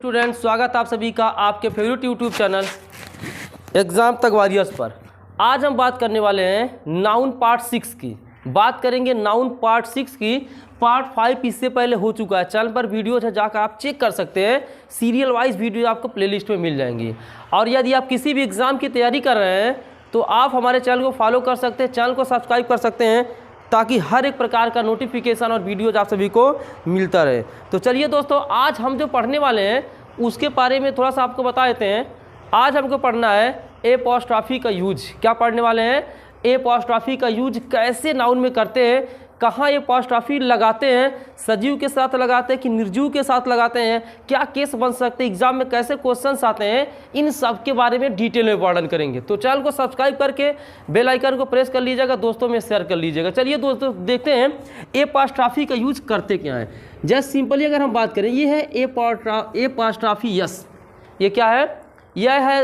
Student, स्वागत आप सभी का आपके फेवरेट यूट्यूब चैनल एग्ज़ाम तक वॉरियर्स पर। आज हम बात करने वाले हैं नाउन पार्ट 6 की। बात करेंगे नाउन पार्ट 6 की। पार्ट 5 इससे पहले हो चुका है, चैनल पर वीडियो है, जाकर आप चेक कर सकते हैं। सीरियल वाइज वीडियो आपको प्लेलिस्ट में मिल जाएंगी। और यदि आप किसी भी एग्ज़ाम की तैयारी कर रहे हैं तो आप हमारे चैनल को फॉलो कर सकते हैं, चैनल को सब्सक्राइब कर सकते हैं, ताकि हर एक प्रकार का नोटिफिकेशन और वीडियोज आप सभी को मिलता रहे। तो चलिए दोस्तों, आज हम जो पढ़ने वाले हैं उसके बारे में थोड़ा सा आपको बता देते हैं। आज हमको पढ़ना है एपॉस्ट्रॉफी का यूज। क्या पढ़ने वाले हैं? एपॉस्ट्रॉफी का यूज कैसे नाउन में करते हैं, कहाँ एपॉस्ट्रॉफी लगाते हैं, सजीव के साथ लगाते हैं कि निर्जीव के साथ लगाते हैं, क्या केस बन सकते हैं, एग्जाम में कैसे क्वेश्चंस आते हैं, इन सब के बारे में डिटेल में वर्णन करेंगे। तो चैनल को सब्सक्राइब करके बेल आइकन को प्रेस कर लीजिएगा, दोस्तों में शेयर कर लीजिएगा। चलिए दोस्तों, देखते हैं एपॉस्ट्रॉफी का यूज करते क्या है। जस्ट सिंपली अगर हम बात करें, ये है एपॉस्ट्रॉफी यस। ये क्या है? यह है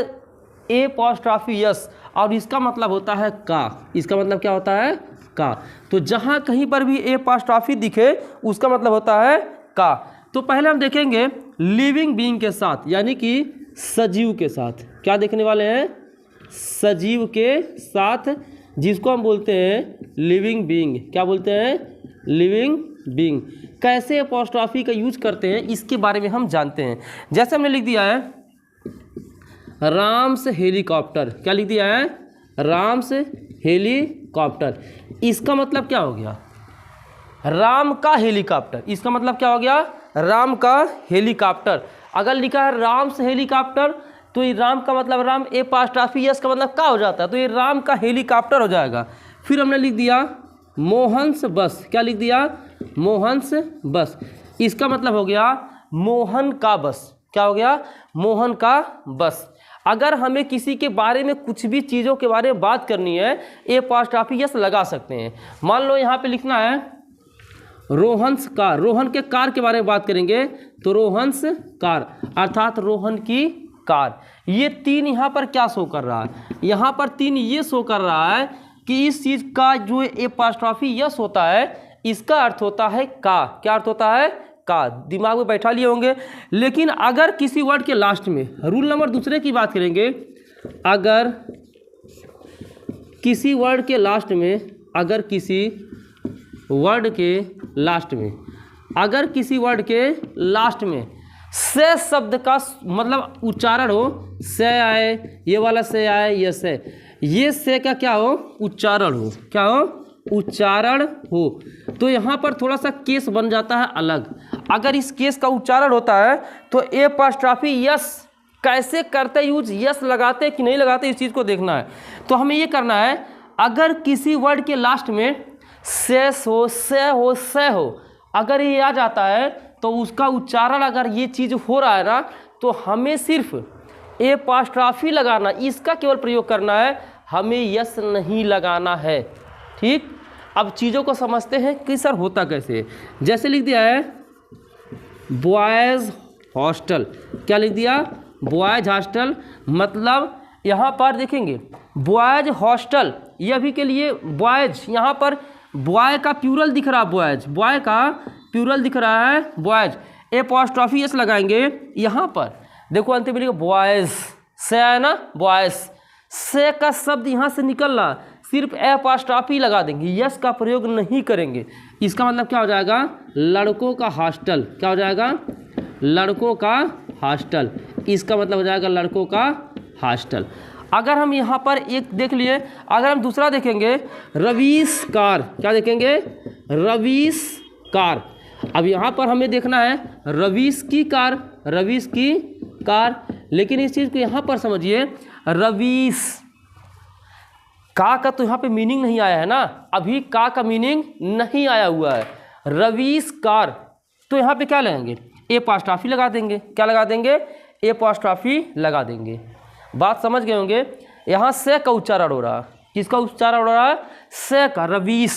एपॉस्ट्रॉफी यस, और इसका मतलब होता है का। इसका मतलब क्या होता है? का। तो जहां कहीं पर भी एपॉस्ट्रॉफी दिखे उसका मतलब होता है का। तो पहले हम देखेंगे लिविंग बीइंग के साथ, यानी कि सजीव के साथ। क्या देखने वाले हैं? सजीव के साथ, जिसको हम बोलते हैं लिविंग बीइंग। क्या बोलते हैं? Living being. कैसे एपॉस्ट्रॉफी का यूज करते हैं इसके बारे में हम जानते हैं। जैसे हमने लिख दिया है राम्स हेलीकॉप्टर। क्या लिख दिया है? राम्स हेलीकॉप्टर। इसका मतलब क्या हो गया? राम का हेलीकॉप्टर। इसका मतलब क्या हो गया? राम का हेलीकॉप्टर। अगर लिखा है राम्स हेलीकॉप्टर तो ये राम का मतलब राम, एपॉस्ट्रॉफी यस का मतलब क्या हो जाता है? तो ये राम का हेलीकॉप्टर हो जाएगा। फिर हमने लिख दिया मोहन्स बस। क्या लिख दिया? मोहन्स बस। इसका मतलब हो गया मोहन का बस। क्या हो गया? मोहन का बस। अगर हमें किसी के बारे में कुछ भी चीज़ों के बारे में बात करनी है, एपॉस्ट्रॉफी यस लगा सकते हैं। मान लो यहाँ पे लिखना है रोहन्स कार। रोहन के कार के बारे में बात करेंगे तो रोहन्स कार, अर्थात रोहन की कार। ये तीन यहाँ पर क्या शो कर रहा है? यहाँ पर तीन ये शो कर रहा है कि इस चीज़ का जो एपॉस्ट्रॉफी यस होता है इसका अर्थ होता है का। क्या अर्थ होता है? का। दिमाग में बैठा लिए होंगे। लेकिन अगर किसी वर्ड के लास्ट में, रूल नंबर दूसरे की बात करेंगे, अगर किसी वर्ड के लास्ट में, अगर किसी वर्ड के लास्ट में, अगर किसी वर्ड के लास्ट में से शब्द का मतलब उच्चारण हो, से आए, ये वाला से आए, ये से, ये से का क्या हो? उच्चारण हो। क्या हो? उच्चारण हो। तो यहाँ पर थोड़ा सा केस बन जाता है अलग। अगर इस केस का उच्चारण होता है तो एपॉस्ट्रॉफी यस कैसे करते यूज, यस लगाते कि नहीं लगाते, इस चीज़ को देखना है। तो हमें ये करना है, अगर किसी वर्ड के लास्ट में से हो, से हो, से हो, अगर ये आ जाता है तो उसका उच्चारण अगर ये चीज़ हो रहा है ना, तो हमें सिर्फ एपॉस्ट्रॉफी लगाना, इसका केवल प्रयोग करना है, हमें यस नहीं लगाना है। ठीक। अब चीज़ों को समझते हैं कि सर होता कैसे। जैसे लिख दिया है बॉयज़ हॉस्टल। क्या लिख दिया? Boys hostel. मतलब यहाँ पर देखेंगे बॉयज़ हॉस्टल, ये अभी के लिए बॉयज़, यहाँ पर बॉय का प्यूरल दिख रहा है, बॉयज़, बॉय का प्यूरल दिख रहा है बॉयज़। एपॉस्ट्रॉफी यस लगाएंगे यहाँ पर। देखो अंत में लिखा बॉयज़, से है ना, बॉयज़, से का शब्द यहाँ से निकलना, सिर्फ एपॉस्ट्रॉफी लगा देंगे, यस का प्रयोग नहीं करेंगे। इसका मतलब क्या हो जाएगा? लड़कों का हॉस्टल। क्या हो जाएगा? लड़कों का हॉस्टल। इसका मतलब हो जाएगा लड़कों का हॉस्टल। अगर हम यहाँ पर एक देख लिए, अगर हम दूसरा देखेंगे रवीश कार। क्या देखेंगे? रवीश कार। अब यहाँ पर हमें देखना है रवीश की कार, रवीश की कार। लेकिन इस चीज़ को यहाँ पर समझिए, रवीश का तो यहाँ पे मीनिंग नहीं आया है ना, अभी का मीनिंग नहीं आया हुआ है। रवीश कार, तो यहाँ पे क्या लगाएंगे? एपॉस्ट्रॉफी लगा देंगे। क्या लगा देंगे? एपॉस्ट्रॉफी लगा देंगे। बात समझ गए होंगे। यहाँ से का उच्चारण हो रहा है। किसका उच्चारण हो रहा है? से का। रवीश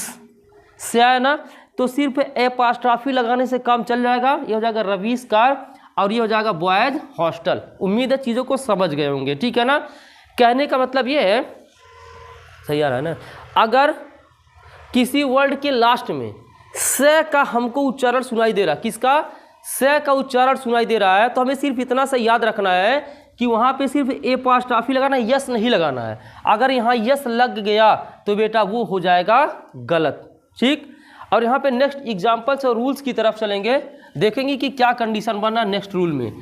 से है ना, तो सिर्फ एपॉस्ट्रॉफी लगाने से काम चल जाएगा। ये हो जाएगा रवीश कार और ये हो जाएगा बॉयज़ हॉस्टल। उम्मीद है चीज़ों को समझ गए होंगे। ठीक है ना। कहने का मतलब ये है, सही आ रहा है ना, अगर किसी वर्ड के लास्ट में से का हमको उच्चारण सुनाई दे रहा, किसका? से का उच्चारण सुनाई दे रहा है तो हमें सिर्फ इतना सा याद रखना है कि वहाँ पे सिर्फ एपॉस्ट्रॉफी लगाना है, यस नहीं लगाना है। अगर यहाँ यस लग गया तो बेटा वो हो जाएगा गलत, ठीक। और यहाँ पे नेक्स्ट एग्जाम्पल्स और रूल्स की तरफ चलेंगे, देखेंगे कि क्या कंडीशन बनना नेक्स्ट रूल में।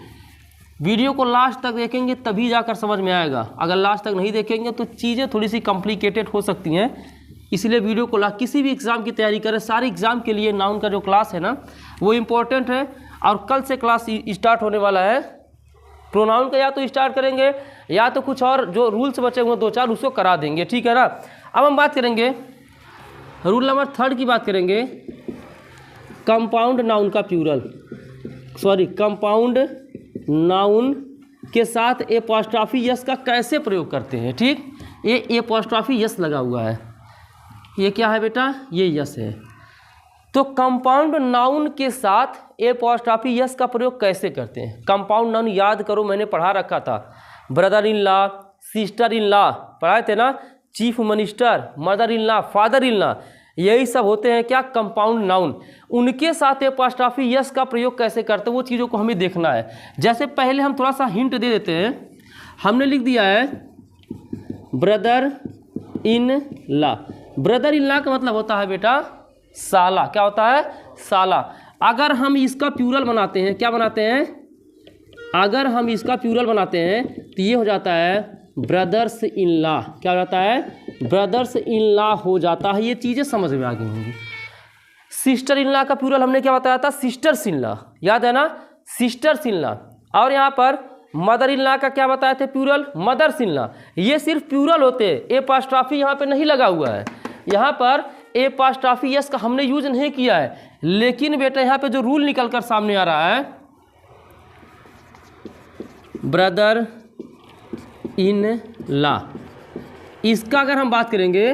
वीडियो को लास्ट तक देखेंगे तभी जाकर समझ में आएगा, अगर लास्ट तक नहीं देखेंगे तो चीज़ें थोड़ी सी कॉम्प्लिकेटेड हो सकती हैं। इसलिए वीडियो को किसी भी एग्ज़ाम की तैयारी करें, सारे एग्ज़ाम के लिए नाउन का जो क्लास है ना वो इम्पोर्टेंट है। और कल से क्लास स्टार्ट होने वाला है प्रोनाउन का, या तो स्टार्ट करेंगे या तो कुछ और जो रूल्स बचे हुए 2-4 उसको करा देंगे, ठीक है ना। अब हम बात करेंगे रूल नंबर 3 की बात करेंगे, कंपाउंड नाउन का प्लूरल, कंपाउंड नाउन के साथ एपॉस्ट्रॉफी यस का कैसे प्रयोग करते हैं, ठीक। ये एपॉस्ट्रॉफी यस लगा हुआ है, ये क्या है बेटा, ये यस है। तो कंपाउंड नाउन के साथ एपॉस्ट्रॉफी यस का प्रयोग कैसे करते हैं। कंपाउंड नाउन याद करो, मैंने पढ़ा रखा था, brother in law, sister in law पढ़ाए थे ना, chief minister, mother in law, father in law, यही सब होते हैं क्या, कंपाउंड नाउन। उनके साथ एपॉस्ट्रॉफी यस का प्रयोग कैसे करते हैं वो चीज़ों को हमें देखना है। जैसे पहले हम थोड़ा सा हिंट दे देते हैं, हमने लिख दिया है brother in law. Brother in law का मतलब होता है बेटा साला, क्या होता है, साला। अगर हम इसका प्लूरल बनाते हैं, क्या बनाते हैं, अगर हम इसका प्लूरल बनाते हैं तो ये हो जाता है ब्रदर्स इन लॉ, क्या हो जाता है, ब्रदर्स इन लॉ हो जाता है। ये चीज़ें समझ में आ गई होंगी। सिस्टर इन लॉ का प्लूरल हमने क्या बताया था, सिस्टर्स इन लॉ, याद है ना, सिस्टर्स इन लॉ। और यहाँ पर मदर इन लॉ का क्या बताया थे प्लूरल, मदर्स इन लॉ। ये सिर्फ प्लूरल होते हैं, एपॉस्ट्रॉफी यहाँ पे नहीं लगा हुआ है। यहाँ पर एपॉस्ट्रॉफी यस का हमने यूज नहीं किया है, लेकिन बेटा यहाँ पे जो रूल निकल कर सामने आ रहा है, ब्रदर इन लॉ, इसका अगर हम बात करेंगे,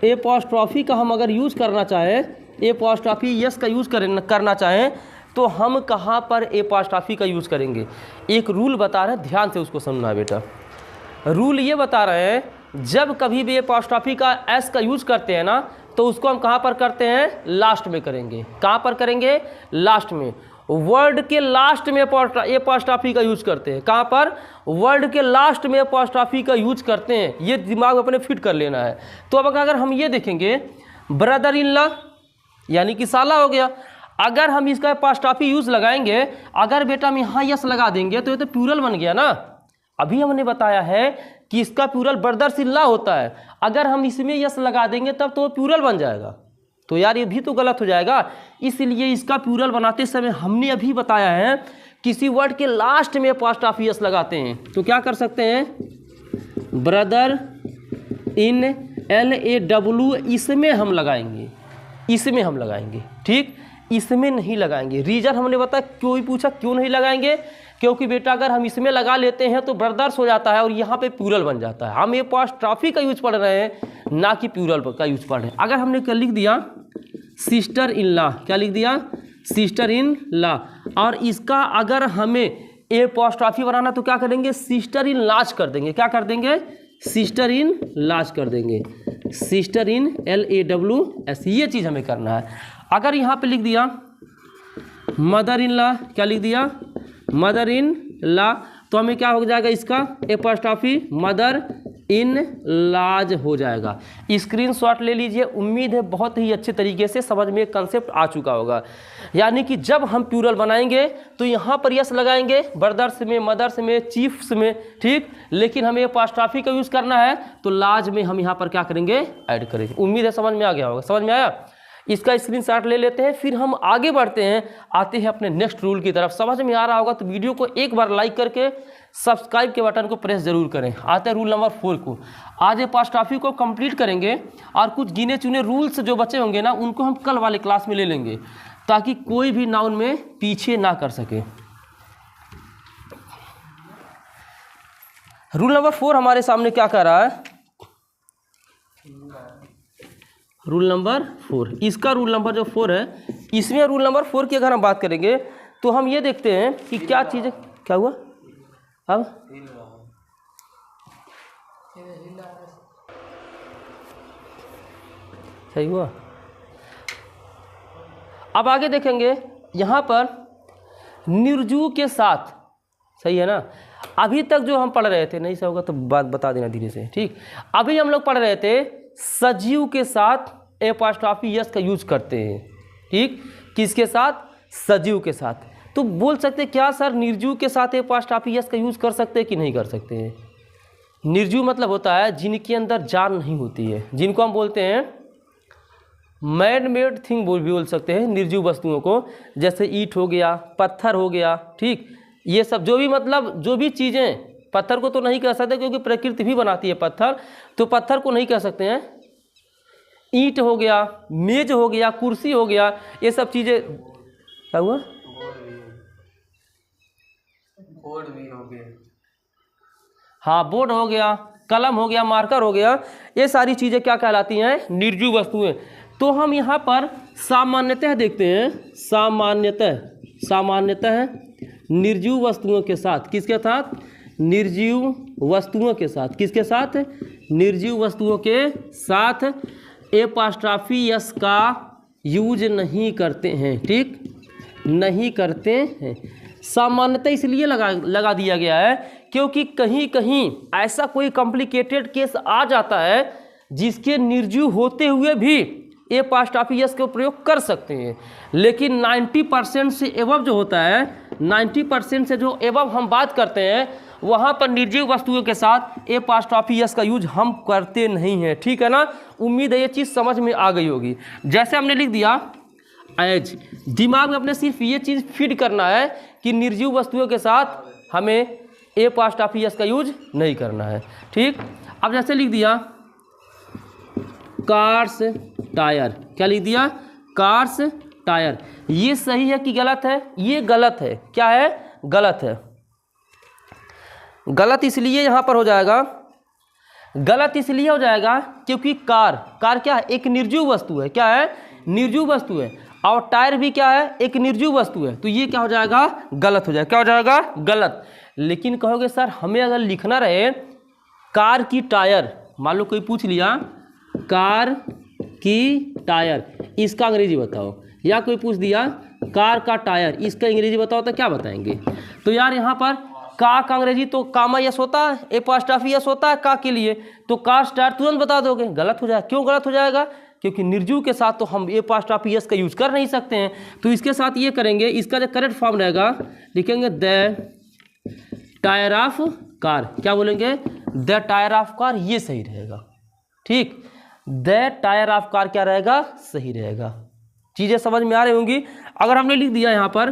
एपॉस्ट्रॉफी का हम अगर यूज करना चाहें, एपॉस्ट्रॉफी यस का यूज करना चाहें तो हम कहाँ पर एपॉस्ट्रॉफी का यूज करेंगे। एक रूल बता रहे हैं, ध्यान से उसको समझना है बेटा। रूल ये बता रहे हैं, जब कभी भी एपॉस्ट्रॉफी का एस का यूज करते हैं ना तो उसको हम कहाँ पर करते हैं, लास्ट में करेंगे। कहाँ पर करेंगे, लास्ट में। वर्ड के लास्ट में एपॉस्ट्रॉफी का यूज करते हैं। कहाँ पर, वर्ड के लास्ट में एपॉस्ट्रॉफी का यूज करते हैं। ये दिमाग में अपने फिट कर लेना है। तो अब अगर हम ये देखेंगे, ब्रदर इन लॉ यानी कि साला हो गया। अगर हम इसका एपॉस्ट्रॉफी यूज लगाएंगे, अगर बेटा हम यहाँ यस लगा देंगे तो ये तो प्लूरल बन गया ना। अभी हमने बताया है कि इसका प्लूरल ब्रदर्स इन लॉ होता है, अगर हम इसमें यस लगा देंगे तब तो प्लूरल बन जाएगा। तो यार ये भी तो गलत हो जाएगा। इसलिए इसका प्लूरल बनाते समय हमने अभी बताया है किसी वर्ड के लास्ट में एपॉस्ट्रॉफी यस लगाते हैं तो क्या कर सकते हैं, ब्रदर इन LAW इसमें हम लगाएंगे, इसमें हम लगाएंगे, ठीक, इसमें नहीं लगाएंगे। रीजन हमने बताया, क्यों ही पूछा क्यों नहीं लगाएंगे, क्योंकि बेटा अगर हम इसमें लगा लेते हैं तो ब्रदर्स हो जाता है और यहाँ पे प्लूरल बन जाता है। हम एपॉस्ट्रॉफी का यूज पढ़ रहे हैं ना कि प्लूरल का यूज पढ़ रहे हैं। अगर हमने क्या लिख दिया, सिस्टर इन लॉ, क्या लिख दिया, सिस्टर इन लॉ, और इसका अगर हमें एपॉस्ट्रॉफी बनाना तो क्या करेंगे, सिस्टर इन लॉज कर देंगे। क्या कर देंगे, सिस्टर इन लॉज कर देंगे, सिस्टर इन LAWS, ये चीज़ हमें करना है। अगर यहाँ पे लिख दिया मदर इन लॉ, क्या लिख दिया, मदर इन लॉ, तो हमें क्या हो जाएगा, इसका एपॉस्ट्रॉफी मदर इन लॉज हो जाएगा। स्क्रीनशॉट ले लीजिए। उम्मीद है बहुत ही अच्छे तरीके से समझ में कंसेप्ट आ चुका होगा। यानी कि जब हम प्लूरल बनाएंगे तो यहाँ पर यस लगाएंगे, ब्रदर्स में, मदर्स में, चीफ्स में, ठीक, लेकिन हमें एपॉस्ट्रॉफी का यूज़ करना है तो लॉज में हम यहाँ पर क्या करेंगे, ऐड करेंगे। उम्मीद है समझ में आ गया होगा। समझ में आया, इसका स्क्रीनशॉट ले लेते हैं, फिर हम आगे बढ़ते हैं, आते हैं अपने नेक्स्ट रूल की तरफ। समझ में आ रहा होगा तो वीडियो को एक बार लाइक करके सब्सक्राइब के बटन को प्रेस जरूर करें। आते हैं रूल नंबर 4 को। आज एपॉस्ट्रॉफी को कंप्लीट करेंगे और कुछ गिने चुने रूल्स जो बचे होंगे ना उनको हम कल वाले क्लास में ले लेंगे ताकि कोई भी नाउन में पीछे ना कर सके। रूल नंबर 4 हमारे सामने क्या कह रहा है, रूल नंबर 4, इसका रूल नंबर जो 4 है, इसमें रूल नंबर 4 की अगर हम बात करेंगे तो हम ये देखते हैं कि क्या चीज़, क्या हुआ, अब सही हुआ। अब आगे देखेंगे, यहाँ पर निर्जीव के साथ, सही है ना। अभी तक जो हम पढ़ रहे थे, नहीं सही होगा तो बात बता देना धीरे से, ठीक। अभी हम लोग पढ़ रहे थे सजीव के साथ एपॉस्ट्रॉफी यस का यूज करते हैं, ठीक। किसके साथ? सजीव के साथ। तो बोल सकते क्या सर निर्जीव के साथ एपॉस्ट्रॉफी यस का यूज कर सकते हैं कि नहीं कर सकते हैं? निर्जीव मतलब होता है जिनके अंदर जान नहीं होती है, जिनको हम बोलते हैं मैन मेड थिंग बोल सकते हैं निर्जीव वस्तुओं को, जैसे ईंट हो गया, पत्थर हो गया, ठीक। ये सब जो भी मतलब जो भी चीज़ें, पत्थर को तो नहीं कह सकते क्योंकि प्रकृति भी बनाती है पत्थर, तो पत्थर को नहीं कह सकते हैं। ईंट हो गया, मेज हो गया, कुर्सी हो गया, ये सब चीज़ें, क्या हुआ? बोर्ड भी हो गया, हाँ बोर्ड हो गया, कलम हो गया, मार्कर हो गया, ये सारी चीज़ें क्या कहलाती हैं? निर्जीव वस्तुएं। तो हम यहाँ पर सामान्यतः देखते हैं, सामान्यतः निर्जीव वस्तुओं के साथ, किसके साथ? निर्जीव वस्तुओं के साथ, किसके साथ? निर्जीव वस्तुओं के साथ एपॉस्ट्रॉफी यस का यूज नहीं करते हैं, ठीक, नहीं करते हैं। सामान्यतः इसलिए लगा दिया गया है क्योंकि कहीं कहीं ऐसा कोई कॉम्प्लिकेटेड केस आ जाता है जिसके निर्जीव होते हुए भी एपॉस्ट्रॉफी यस का प्रयोग कर सकते हैं, लेकिन 90% से एबव जो होता है, 90% से जो एबव हम बात करते हैं, वहाँ पर निर्जीव वस्तुओं के साथ एपॉस्ट्रॉफी यस का यूज हम करते नहीं हैं, ठीक है ना। उम्मीद है ये चीज़ समझ में आ गई होगी। जैसे हमने लिख दिया एज, दिमाग में अपने सिर्फ ये चीज़ फीड करना है कि निर्जीव वस्तुओं के साथ हमें एपॉस्ट्रॉफी यस का यूज नहीं करना है, ठीक। अब जैसे लिख दिया कार्स टायर, क्या लिख दिया? Cars tyre. ये सही है कि गलत है? ये गलत है। क्या है? गलत है। गलत इसलिए यहाँ पर हो जाएगा, गलत इसलिए हो जाएगा क्योंकि कार क्या है? एक निर्जीव वस्तु है। क्या है? निर्जीव वस्तु है। और टायर भी क्या है? एक निर्जीव वस्तु है। तो ये क्या हो जाएगा? गलत हो जाएगा। क्या हो जाएगा? गलत। लेकिन कहोगे सर हमें अगर लिखना रहे कार की टायर, मान लो कोई पूछ लिया कार की टायर, इसका अंग्रेजी बताओ, या कोई पूछ दिया कार का टायर, इसका अंग्रेजी बताओ, तो क्या बताएंगे? तो यार यहाँ पर का अंग्रेजी तो कामा यस होता है, एपॉस्ट्रॉफी यस होता है का के लिए, तो कार टायर तुरंत बता दोगे। गलत हो जाएगा। क्यों गलत हो जाएगा? क्योंकि निर्जीव के साथ तो हम एपॉस्ट्रॉफी यस का यूज कर नहीं सकते हैं। तो इसके साथ ये करेंगे, इसका जो करेक्ट फॉर्म रहेगा लिखेंगे द टायर ऑफ कार। क्या बोलेंगे? द टायर ऑफ कार, ये सही रहेगा, ठीक। द टायर ऑफ कार क्या रहेगा? सही रहेगा। चीज़ें समझ में आ रही होंगी। अगर हमने लिख दिया यहाँ पर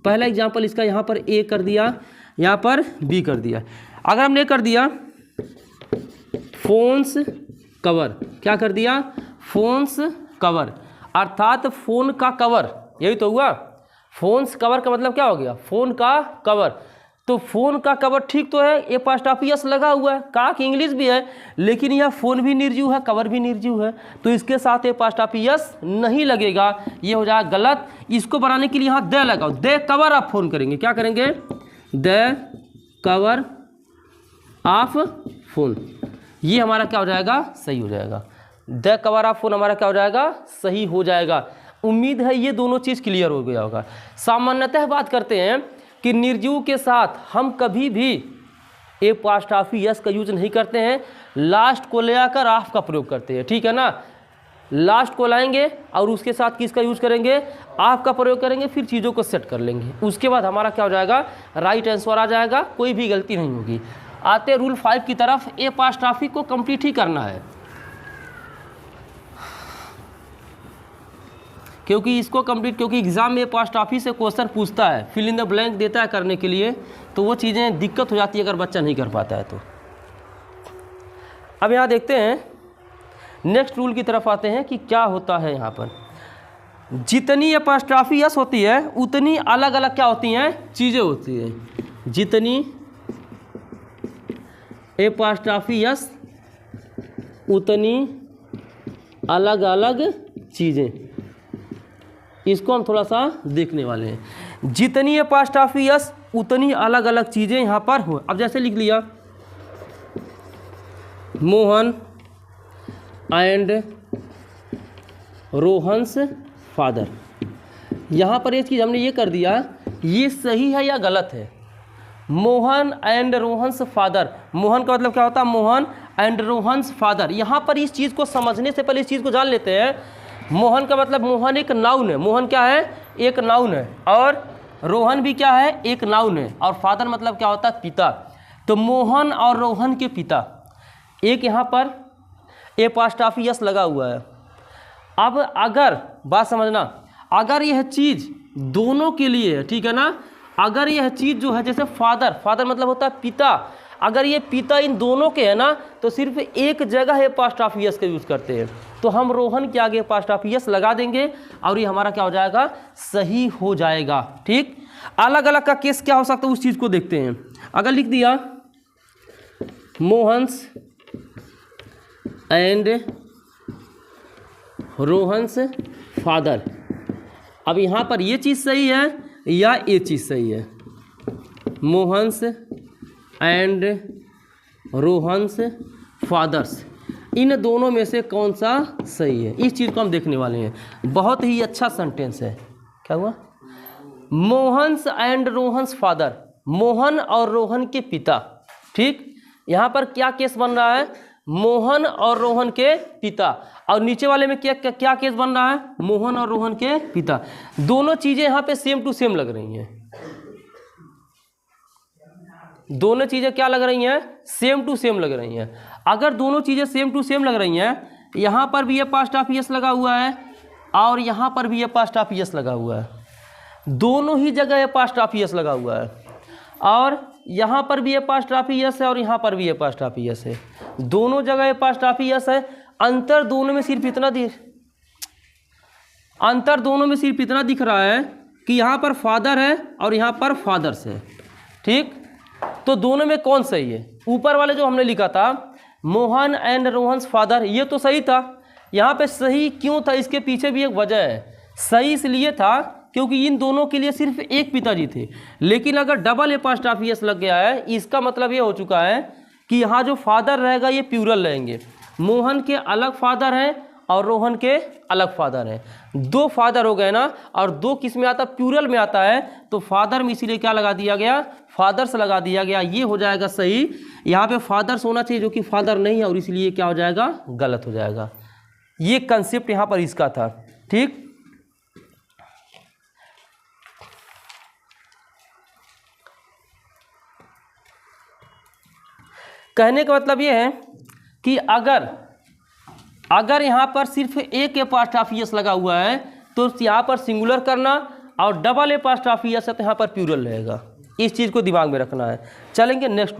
पहला एग्जाम्पल इसका, यहाँ पर ए कर दिया, यहाँ पर बी कर दिया। अगर हमने कर दिया फोन्स कवर, क्या कर दिया? फोन्स कवर, अर्थात फोन का कवर, यही तो हुआ। फोन्स कवर का मतलब क्या हो गया? फोन का कवर। तो फोन का कवर ठीक तो है, एपॉस्ट्रॉफी यस लगा हुआ है, का की इंग्लिश भी है, लेकिन यह फोन भी निर्जीव है, कवर भी निर्जीव है, तो इसके साथ एपॉस्ट्रॉफी यस नहीं लगेगा, ये हो जाएगा गलत। इसको बनाने के लिए यहाँ द लगाओ, द कवर ऑफ फोन करेंगे। क्या करेंगे? द कवर ऑफ फोन, ये हमारा क्या हो जाएगा? सही हो जाएगा। द कवर ऑफ फोन हमारा क्या हो जाएगा? सही हो जाएगा। उम्मीद है ये दोनों चीज़ क्लियर हो गया होगा। सामान्यतः बात करते हैं कि निर्जीव के साथ हम कभी भी एपॉस्ट्रॉफी यस का यूज नहीं करते हैं, लास्ट को ले आकर ऑफ का प्रयोग करते हैं, ठीक है ना। लास्ट को लाएंगे और उसके साथ किसका यूज करेंगे? ऑफ का प्रयोग करेंगे, फिर चीज़ों को सेट कर लेंगे, उसके बाद हमारा क्या हो जाएगा? राइट आंसर आ जाएगा, कोई भी गलती नहीं होगी। आते रूल 5 की तरफ, एपॉस्ट्रॉफी को कंप्लीट ही करना है, क्योंकि इसको कंप्लीट, क्योंकि एग्जाम में एपॉस्ट्रॉफी से क्वेश्चन पूछता है, फिल इन द ब्लैंक देता है करने के लिए, तो वो चीज़ें दिक्कत हो जाती है अगर बच्चा नहीं कर पाता है तो। अब यहाँ देखते हैं, नेक्स्ट रूल की तरफ आते हैं कि क्या होता है यहाँ पर। जितनी एपॉस्ट्रॉफी यस होती है उतनी अलग अलग क्या होती हैं? चीज़ें होती हैं। जितनी एपॉस्ट्रॉफी यस उतनी अलग अलग चीज़ें, इसको हम थोड़ा सा देखने वाले हैं। जितनी एपॉस्ट्रॉफी यस उतनी अलग अलग चीज़ें यहाँ पर हो। अब जैसे लिख लिया मोहन एंड रोहन्स फादर, यहाँ पर ये चीज़ हमने ये कर दिया ये सही है या गलत है? मोहन एंड रोहन्स फादर, मोहन का मतलब क्या होता है? Mohan and Rohan's father. यहाँ पर इस चीज़ को समझने से पहले इस चीज़ को जान लेते हैं। मोहन का मतलब, मोहन एक नाउन है, मोहन क्या है? एक नाउन है, और रोहन भी क्या है? एक नाउन है, और फादर मतलब क्या होता है? पिता। तो मोहन और रोहन के पिता, एक यहाँ पर एपॉस्ट्रॉफी एस लगा हुआ है। अब अगर बात समझना, अगर यह चीज़ दोनों के लिए है, ठीक है ना, अगर यह चीज़ जो है जैसे फादर, फादर मतलब होता है पिता, अगर ये पिता इन दोनों के है ना, तो सिर्फ एक जगह एपॉस्ट्रॉफी एस का यूज़ करते हैं, तो हम रोहन के आगे एपॉस्ट्रॉफी एस लगा देंगे और ये हमारा क्या हो जाएगा? सही हो जाएगा। ठीक, अलग अलग का केस क्या हो सकता है उस चीज़ को देखते हैं। अगर लिख दिया मोहन्स एंड रोहन्स फादर, अब यहाँ पर ये चीज़ सही है या ये चीज़ सही है? मोहन्स एंड रोहन्स फादर्स, इन दोनों में से कौन सा सही है? इस चीज़ को हम देखने वाले हैं। बहुत ही अच्छा सेंटेंस है। क्या हुआ? मोहन्स एंड रोहन्स फादर, मोहन और रोहन के पिता। ठीक, यहाँ पर क्या केस बन रहा है? मोहन और रोहन के पिता, और नीचे वाले में क्या केस बन रहा है? मोहन और रोहन के पिता। दोनों चीज़ें यहाँ पे सेम टू सेम लग रही हैं। दोनों चीज़ें क्या लग रही हैं? सेम टू सेम लग रही हैं। अगर दोनों चीज़ें सेम टू सेम लग रही हैं, यहाँ पर भी एपॉस्ट्रॉफी एस लगा हुआ है और यहाँ पर भी एपॉस्ट्रॉफी एस लगा हुआ है, दोनों ही जगह एपॉस्ट्रॉफी एस लगा हुआ है, और यहाँ पर भी एपॉस्ट्रॉफी एस है और यहाँ पर भी एपॉस्ट्रॉफी एस है, दोनों जगह एपॉस्ट्रॉफी एस है। अंतर दोनों में सिर्फ इतना दिख रहा है कि यहाँ पर फादर है और यहाँ पर फादर्स है। ठीक, तो दोनों में कौन सही है? ऊपर वाले जो हमने लिखा था मोहन एंड रोहन्स फादर, ये तो सही था। यहाँ पे सही क्यों था? इसके पीछे भी एक वजह है। सही इसलिए था क्योंकि इन दोनों के लिए सिर्फ एक पिताजी थे, लेकिन अगर डबल एपॉस्ट्रॉफी एस लग गया है, इसका मतलब ये हो चुका है कि यहाँ जो फादर रहेगा ये प्लूरल रहेंगे। मोहन के अलग फादर हैं और रोहन के अलग फादर हैं। दो फादर हो गए ना, और दो किस में आता है? प्लूरल में आता है, तो फादर में इसीलिए क्या लगा दिया गया? फादर्स लगा दिया गया। ये हो जाएगा सही। यहाँ पे फादर्स होना चाहिए जो कि फादर नहीं है, और इसलिए क्या हो जाएगा? गलत हो जाएगा। ये कंसेप्ट यहाँ पर इसका था। ठीक, कहने का मतलब ये है कि अगर यहाँ पर सिर्फ एक एपॉस्ट्रॉफी एस लगा हुआ है तो यहाँ पर सिंगुलर करना, और डबल एपॉस्ट्रॉफी एस है तो यहाँ पर प्लूरल रहेगा। इस चीज़ को दिमाग में रखना है। चलेंगे नेक्स्ट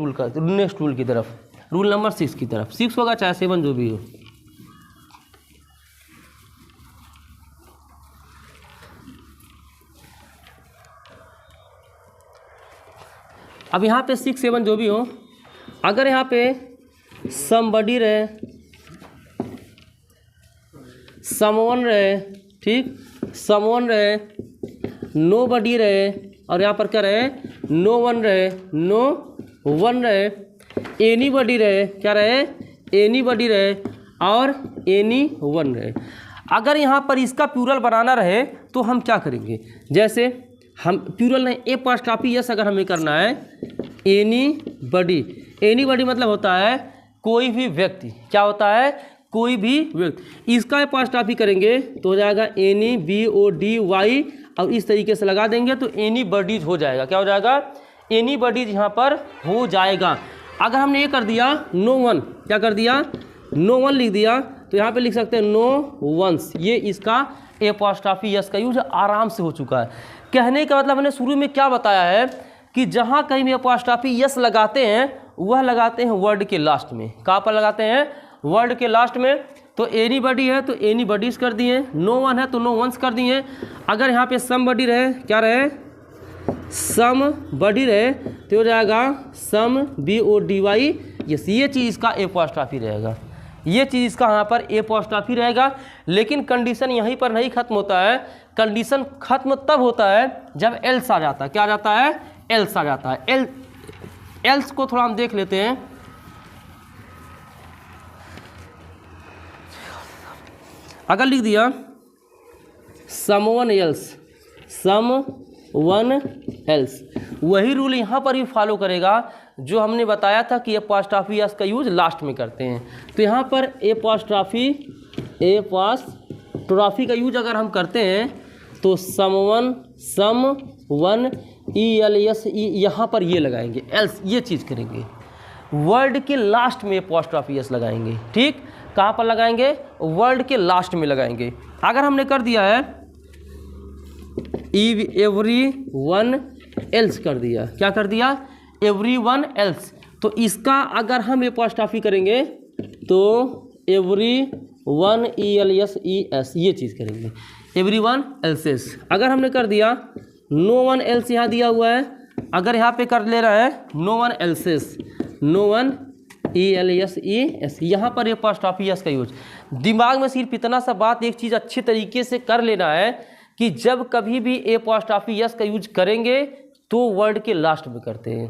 रूल की तरफ, रूल नंबर 6 की तरफ। 6 होगा चाहे 7 जो भी हो। अब यहाँ पे 6, 7 जो भी हो, अगर यहाँ पे समबडी रहे, समवन रहे, ठीक, समवन रहे, नो बडी रहे, और यहाँ पर क्या रहे? नो वन रहे, नो वन रहे, एनी बडी रहे, क्या रहे? एनी बडी रहे, और एनी वन रहे। अगर यहाँ पर इसका प्लूरल बनाना रहे तो हम क्या करेंगे? जैसे हम प्लूरल नहीं, एपॉस्ट्रॉफी एस अगर हमें करना है, एनी बडी। एनी बडी मतलब होता है कोई भी व्यक्ति। क्या होता है? कोई भी व्यक्ति। इसका एपॉस्ट्रॉफी करेंगे तो हो जाएगा एनी, BODY, और इस तरीके से लगा देंगे तो एनी बडीज हो जाएगा। क्या हो जाएगा? एनी बडीज यहाँ पर हो जाएगा। अगर हमने ये कर दिया नो वन, क्या कर दिया? नो वन लिख दिया, तो यहाँ पे लिख सकते हैं नो वंस। ये इसका एपॉस्ट्रॉफी एस का यूज आराम से हो चुका है। कहने का मतलब मैंने शुरू में क्या बताया है कि जहाँ कहीं भी एपॉस्ट्रॉफी एस लगाते हैं वह लगाते हैं वर्ड के लास्ट में। कहाँ पर लगाते हैं? वर्ड के लास्ट में। तो एनी बडी है तो एनी बडीज कर दिए, नो वन है तो नो वंस कर दिए। अगर यहाँ पे सम बडी रहे, क्या रहे? सम बडी रहे, तो हो जाएगा सम BODY। ये चीज़ इसका एपॉस्ट्रॉफी रहेगा, ये चीज़ इसका यहाँ पर एपॉस्ट्रॉफी रहेगा। लेकिन कंडीशन यहीं पर नहीं खत्म होता है। कंडीशन खत्म तब होता है जब एल्स आ जाता है। क्या आ जाता है? एल्स आ जाता है। एल्स को थोड़ा हम देख लेते हैं। अगर लिख दिया someone else, someone one else. वही रूल यहाँ पर भी फॉलो करेगा जो हमने बताया था कि एपॉस्ट्रॉफी एस का यूज लास्ट में करते हैं। तो यहाँ पर एपॉस्ट्रॉफी का यूज अगर हम करते हैं तो सम वन ELS यहाँ पर ये लगाएंगे, एल्स ये चीज़ करेंगे, वर्ड के लास्ट में एपॉस्ट्रॉफी एस लगाएंगे। ठीक, कहाँ पर लगाएंगे? वर्ड के लास्ट में लगाएंगे। अगर हमने कर दिया है एवरी वन एल्स कर दिया, क्या कर दिया? Every one else. तो इसका अगर हम एपॉस्ट्रॉफी करेंगे तो एवरी वन ELS ये चीज़ करेंगे, एवरी वन एल्सेस। अगर हमने कर दिया नो वन एल्स, यहाँ दिया हुआ है, अगर यहाँ पे कर ले रहा है no one else's, no one ELS यहाँ पर एपॉस्ट्रॉफी एस का यूज। दिमाग में सिर्फ इतना सा बात एक चीज़ अच्छे तरीके से कर लेना है कि जब कभी भी एपॉस्ट्रॉफी एस का यूज करेंगे तो वर्ड के लास्ट में करते हैं,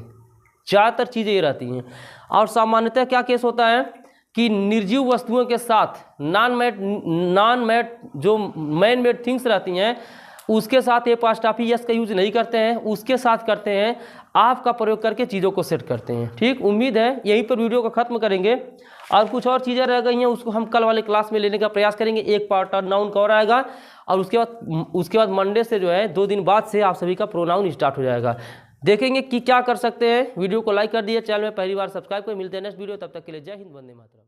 ज़्यादातर चीज़ें ये रहती हैं। और सामान्यतः क्या केस होता है कि निर्जीव वस्तुओं के साथ नॉन मैट जो मैन मेड थिंग्स रहती हैं उसके साथ एपॉस्ट्रॉफी एस का यूज नहीं करते हैं, उसके साथ करते हैं आप का प्रयोग करके चीज़ों को सेट करते हैं। ठीक, उम्मीद है यहीं पर वीडियो को ख़त्म करेंगे और कुछ और चीज़ें रह गई हैं उसको हम कल वाले क्लास में लेने का प्रयास करेंगे। एक पार्ट नाउन का और आएगा और उसके बाद मंडे से जो है 2 दिन बाद से आप सभी का प्रोनाउन स्टार्ट हो जाएगा। देखेंगे कि क्या कर सकते हैं। वीडियो को लाइक कर दिए, चैनल में पहली बार सब्सक्राइब कर, मिलते हैं नेक्स्ट वीडियो, तब तक के लिए जय हिंद, वंदे मातरम।